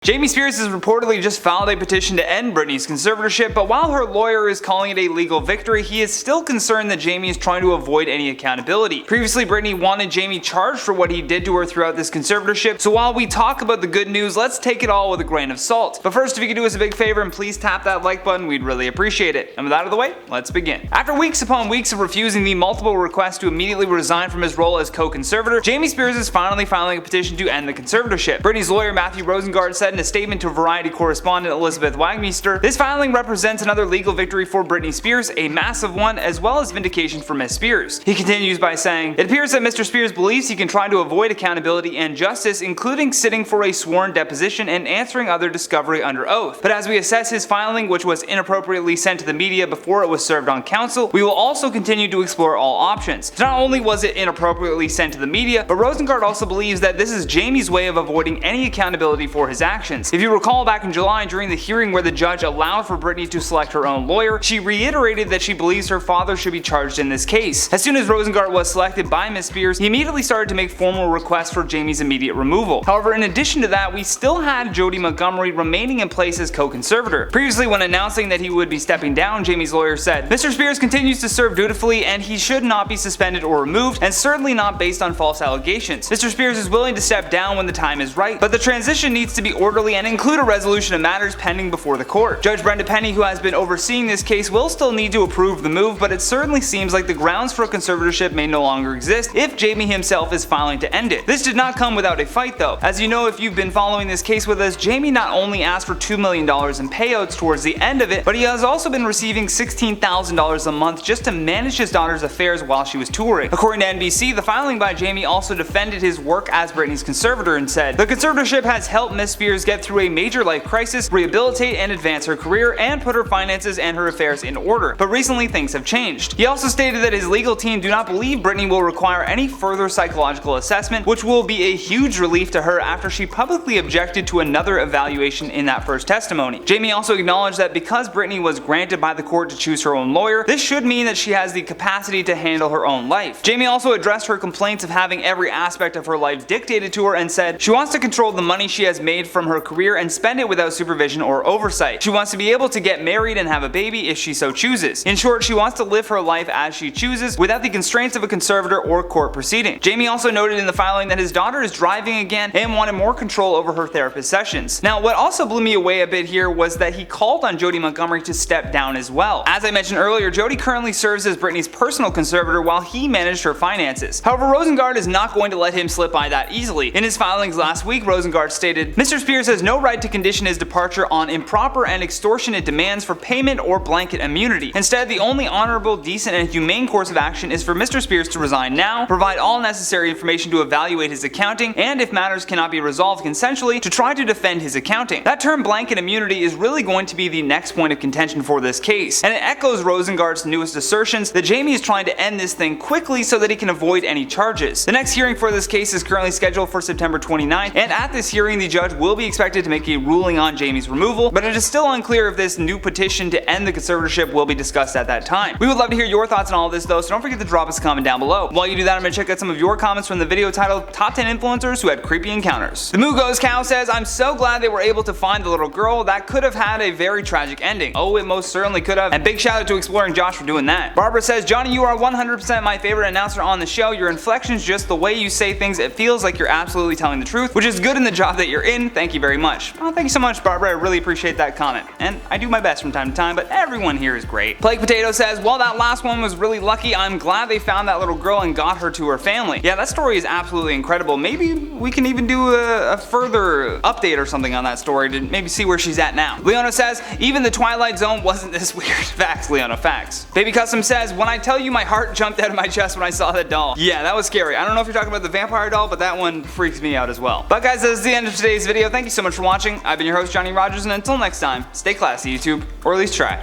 Jamie Spears has reportedly just filed a petition to end Britney's conservatorship, but while her lawyer is calling it a legal victory, he is still concerned that Jamie is trying to avoid any accountability. Previously, Britney wanted Jamie charged for what he did to her throughout this conservatorship, so while we talk about the good news, let's take it all with a grain of salt. But first, if you could do us a big favor and please tap that like button, we'd really appreciate it. And with that out of the way, let's begin. After weeks upon weeks of refusing the multiple requests to immediately resign from his role as co-conservator, Jamie Spears is finally filing a petition to end the conservatorship. Britney's lawyer Matthew Rosengard said in a statement to Variety correspondent Elizabeth Wagmeister, "This filing represents another legal victory for Britney Spears, a massive one, as well as vindication for Ms. Spears." He continues by saying, "It appears that Mr. Spears believes he can try to avoid accountability and justice, including sitting for a sworn deposition and answering other discovery under oath. But as we assess his filing, which was inappropriately sent to the media before it was served on counsel, we will also continue to explore all options." So not only was it inappropriately sent to the media, but Rosengard also believes that this is Jamie's way of avoiding any accountability for his actions. If you recall back in July during the hearing where the judge allowed for Britney to select her own lawyer, she reiterated that she believes her father should be charged in this case. As soon as Rosengard was selected by Ms. Spears, he immediately started to make formal requests for Jamie's immediate removal. However, in addition to that, we still had Jody Montgomery remaining in place as co-conservator. Previously, when announcing that he would be stepping down, Jamie's lawyer said, "Mr. Spears continues to serve dutifully and he should not be suspended or removed, and certainly not based on false allegations. Mr. Spears is willing to step down when the time is right, but the transition needs to be orderly and include a resolution of matters pending before the court. Judge Brenda Penny, who has been overseeing this case, will still need to approve the move, but it certainly seems like the grounds for a conservatorship may no longer exist if Jamie himself is filing to end it." This did not come without a fight though. As you know, if you've been following this case with us, Jamie not only asked for $2 million in payouts towards the end of it, but he has also been receiving $16,000 a month just to manage his daughter's affairs while she was touring. According to NBC, the filing by Jamie also defended his work as Britney's conservator and said, "The conservatorship has helped Ms. Spears get through a major life crisis, rehabilitate and advance her career, and put her finances and her affairs in order. But recently things have changed." He also stated that his legal team do not believe Britney will require any further psychological assessment, which will be a huge relief to her after she publicly objected to another evaluation in that first testimony. Jamie also acknowledged that because Britney was granted by the court to choose her own lawyer, this should mean that she has the capacity to handle her own life. Jamie also addressed her complaints of having every aspect of her life dictated to her and said she wants to control the money she has made from her career and spend it without supervision or oversight. She wants to be able to get married and have a baby if she so chooses. In short, she wants to live her life as she chooses without the constraints of a conservator or court proceeding. Jamie also noted in the filing that his daughter is driving again and wanted more control over her therapist sessions. Now, what also blew me away a bit here was that he called on Jody Montgomery to step down as well. As I mentioned earlier, Jody currently serves as Britney's personal conservator while he managed her finances. However, Rosengard is not going to let him slip by that easily. In his filings last week, Rosengard stated, "Mr. Spears has no right to condition his departure on improper and extortionate demands for payment or blanket immunity. Instead, the only honorable, decent, and humane course of action is for Mr. Spears to resign now, provide all necessary information to evaluate his accounting, and if matters cannot be resolved consensually, to try to defend his accounting." That term blanket immunity is really going to be the next point of contention for this case, and it echoes Rosengard's newest assertions that Jamie is trying to end this thing quickly so that he can avoid any charges. The next hearing for this case is currently scheduled for September 29th, and at this hearing the judge will be expected to make a ruling on Jamie's removal, but it is still unclear if this new petition to end the conservatorship will be discussed at that time. We would love to hear your thoughts on all of this though, so don't forget to drop us a comment down below. While you do that, I'm going to check out some of your comments from the video titled Top 10 Influencers Who Had Creepy Encounters. The Moo Goes Cow says, "I'm so glad they were able to find the little girl. That could have had a very tragic ending." Oh, it most certainly could have, and big shout out to Exploring Josh for doing that. Barbara says, "Johnny, you are 100% my favorite announcer on the show. Your inflections, just the way you say things, it feels like you're absolutely telling the truth, which is good in the job that you're in. Thank you very much." Oh, thank you so much, Barbara. I really appreciate that comment. And I do my best from time to time, but everyone here is great. Plague Potato says, "Well, that last one was really lucky. I'm glad they found that little girl and got her to her family." Yeah, that story is absolutely incredible. Maybe we can even do a further update or something on that story to maybe see where she's at now. Leona says, "Even the Twilight Zone wasn't this weird." Facts, Leona, facts. Baby Custom says, "When I tell you my heart jumped out of my chest when I saw that doll." Yeah, that was scary. I don't know if you're talking about the vampire doll, but that one freaks me out as well. But guys, that is the end of today's video. Thank you so much for watching. I've been your host, Johnny Rogers, and until next time, stay classy, YouTube, or at least try.